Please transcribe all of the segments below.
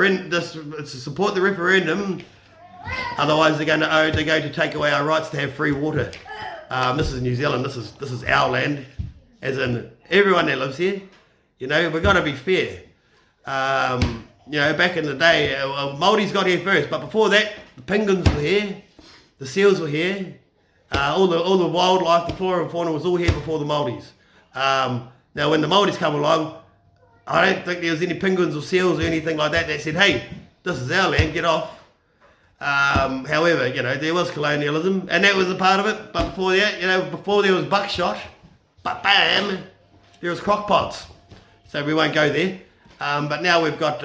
to support the referendum. Otherwise, they're going to take away our rights to have free water. This is New Zealand. This is our land, as in everyone that lives here. You know, we've got to be fair. You know, back in the day, Māoris got here first, but before that, the penguins were here, the seals were here, all the wildlife, the flora and fauna was all here before the Māoris. Now, when the Māoris come along, I don't think there was any penguins or seals or anything like that said, hey, this is our land, get off. However, you know, there was colonialism, and that was a part of it, but before that, you know, before there was buckshot, but bam, there was crockpots. So we won't go there. But now we've got,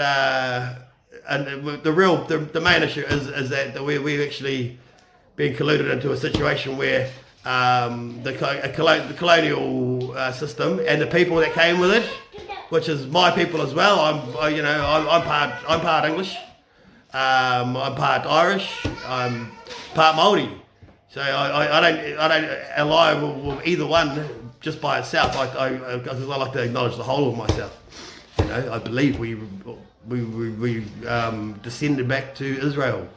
and the main issue is that we've actually been colluded into a situation where the colonial system and the people that came with it, which is my people as well. I'm part English. I'm part Irish. I'm part Māori. So I don't ally with either one just by itself. Because I like to acknowledge the whole of myself. You know, I believe we descended back to Israel.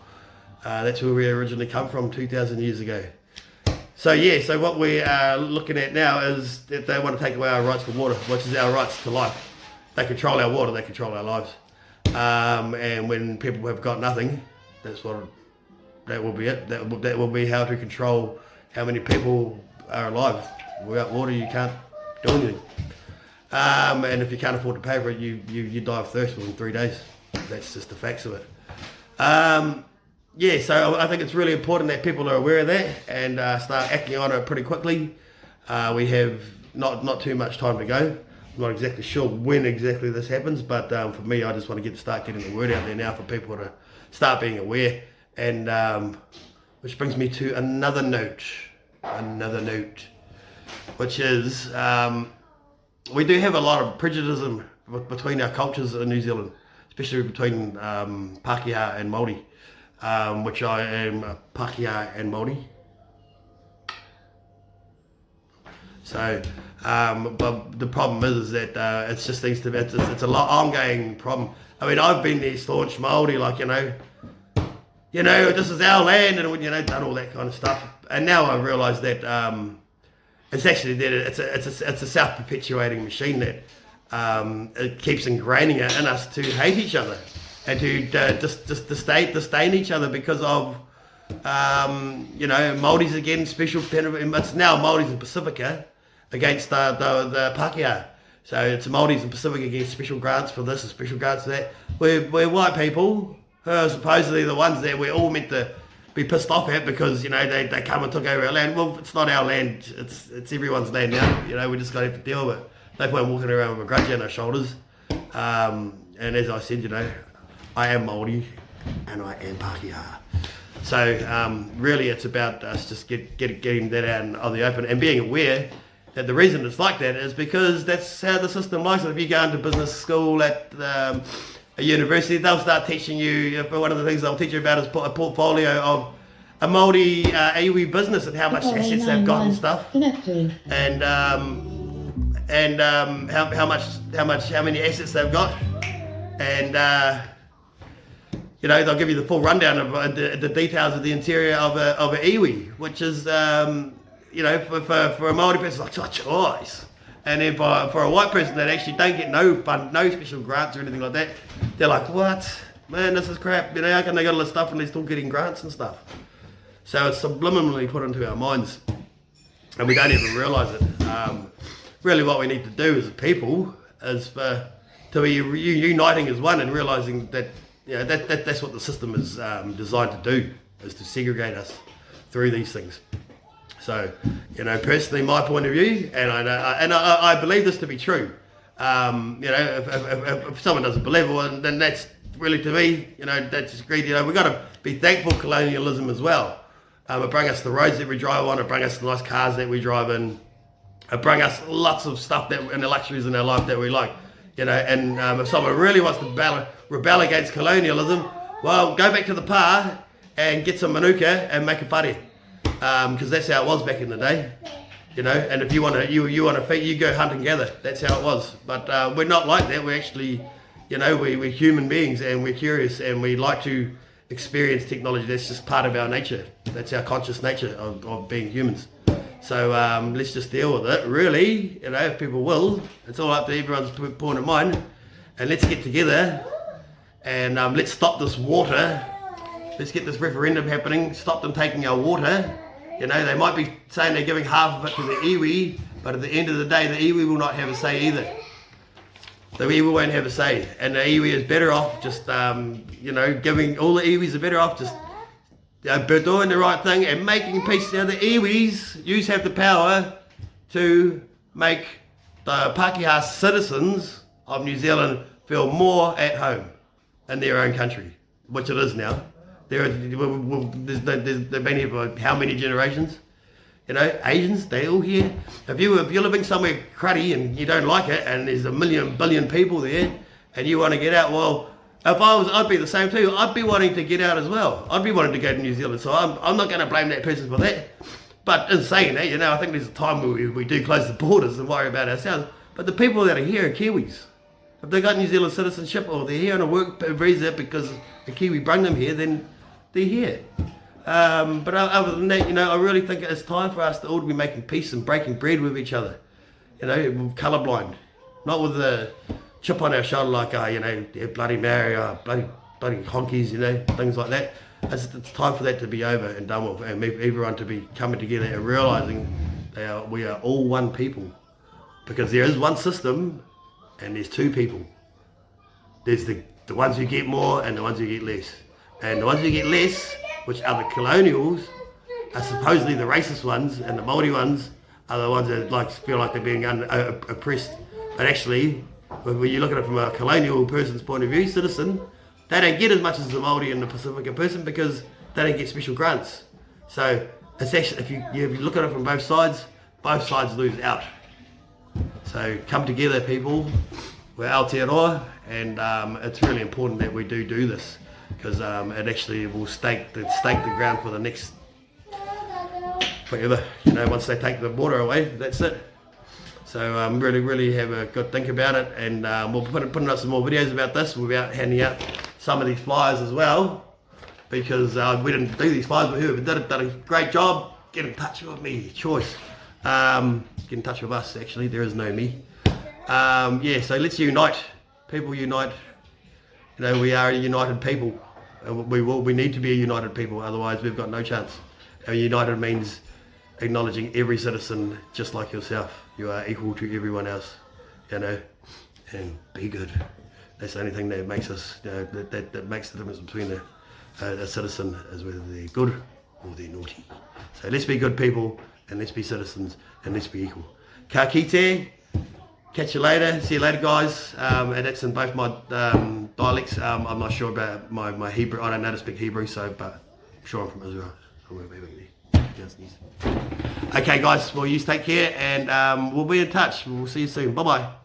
That's where we originally come from 2,000 years ago. So yeah, so what we are looking at now is that they want to take away our rights to water, which is our rights to life. They control our water, they control our lives. And when people have got nothing, that will be it. That will be how to control how many people are alive. Without water, you can't do anything. And if you can't afford to pay for it, you die of thirst within 3 days. That's just the facts of it. Yeah, so I think it's really important that people are aware of that and start acting on it pretty quickly. We have not too much time to go. I'm not exactly sure when exactly this happens, but for me, I just want to start getting the word out there now for people to start being aware. And which brings me to another note, which is we do have a lot of prejudice between our cultures in New Zealand, especially between Pākehā and Māori. Which I am a Pākehā and Māori. So, but the problem is that it's just things it's a lot ongoing problem. I mean, I've been there staunch Māori, like you know, this is our land, and you know, done all that kind of stuff. And now I realise that it's actually that it's a self-perpetuating machine that it keeps ingraining it in us to hate each other. And to just disdain each other because of, you know, Māoris again, special, it's now Māoris and Pacifica against the Pākehā. So it's Māoris and Pacifica against special grants for this and special grants for that. We're white people who are supposedly the ones that we're all meant to be pissed off at because, you know, they come and took over our land. Well, it's not our land, it's everyone's land now. You know, we just got to have to deal with it. No point walking around with a grudge on our shoulders. And as I said, you know, I am Māori and I am Pākehā. So really it's about us just getting that out of the open and being aware that the reason it's like that is because that's how the system works. If you go into business school at a university, they'll start teaching you, one of the things they'll teach you about is a portfolio of a Māori iwi business and how much assets they've got and stuff. And how many assets they've got. And you know, they'll give you the full rundown of the details of the interior of a iwi, which is, you know, for a Māori person, it's like, oh, choice. And then for a white person that actually don't get no special grants or anything like that, they're like, what? Man, this is crap. You know, how can they got all this stuff and they're still getting grants and stuff? So it's subliminally put into our minds, and we don't even realise it. Really what we need to do as a people is to be uniting as one and realising that, you know, that's what the system is designed to do, is to segregate us through these things. So, you know, personally, my point of view, and I believe this to be true. You know, if someone doesn't believe it, then that's really, to me, you know, that's just greed. You know, we've got to be thankful for colonialism as well. It bring us the roads that we drive on, it bring us the nice cars that we drive in, it bring us lots of stuff and the luxuries in our life that we like. You know, and if someone really wants to rebel against colonialism, well, go back to the pā and get some manuka and make a whare, because that's how it was back in the day. You know, and if you want to feed, you go hunt and gather. That's how it was. But we're not like that. We're actually, you know, we're human beings and we're curious and we like to experience technology. That's just part of our nature. That's our conscious nature of being humans. So let's just deal with it, really, you know, if people will. It's all up to everyone's point of mind. And let's get together and let's stop this water. Let's get this referendum happening, stop them taking our water. You know, they might be saying they're giving half of it to the iwi, but at the end of the day, the iwi will not have a say either. The iwi won't have a say, and the iwi is better off just, you know, giving all the iwis are better off just, you know, doing the right thing and making peace. Now the iwis have the power to make the Pākehā citizens of New Zealand feel more at home in their own country, which it is now. They've been here for how many generations? You know, Asians, they all here. If you're living somewhere cruddy and you don't like it, and there's a billion people there, and you want to get out, well, if I was, I'd be the same too. I'd be wanting to get out as well. I'd be wanting to go to New Zealand. So I'm not going to blame that person for that. But in saying that, you know, I think there's a time where we do close the borders and worry about ourselves. But the people that are here are Kiwis. If they got New Zealand citizenship or they're here on a work visa because the Kiwi brought them here, then they're here. But other than that, you know, I really think it's time for us to all be making peace and breaking bread with each other. You know, colourblind, not with the chip on our shoulder like, you know, bloody Maori, bloody honkies, you know, things like that. It's time for that to be over and done with, and everyone to be coming together and realising we are all one people, because there is one system and there's two people. There's the ones who get more and the ones who get less. And the ones who get less, which are the colonials, are supposedly the racist ones, and the Māori ones are the ones that feel like they're being oppressed. But actually, when you look at it from a colonial person's point of view, citizen, they don't get as much as the Māori and the Pacifica person because they don't get special grants. So it's actually, if you look at it from both sides lose out. So come together, people. We're Aotearoa, and it's really important that we do this, because it actually will stake the ground for the next forever. You know, once they take the water away, that's it. So really have a good think about it, and we'll put up some more videos about this. We'll be out handing out some of these flyers as well, because we didn't do these flyers, but whoever done a great job. Get in touch with me, choice. Get in touch with us, actually, there is no me. Yeah, so let's unite. People unite. You know, we are a united people. We need to be a united people, otherwise we've got no chance. And united means acknowledging every citizen just like yourself. You are equal to everyone else, you know, and be good. That's the only thing that makes us, you know, that makes the difference between a citizen, is whether they're good or they're naughty. So let's be good people, and let's be citizens, and let's be equal. Ka kite. Catch you later. See you later, guys. And that's in both my dialects. I'm not sure about my Hebrew. I don't know how to speak Hebrew, so, but I'm sure I'm from Israel. Okay, guys. Well, you take care, and we'll be in touch. We'll see you soon. Bye-bye.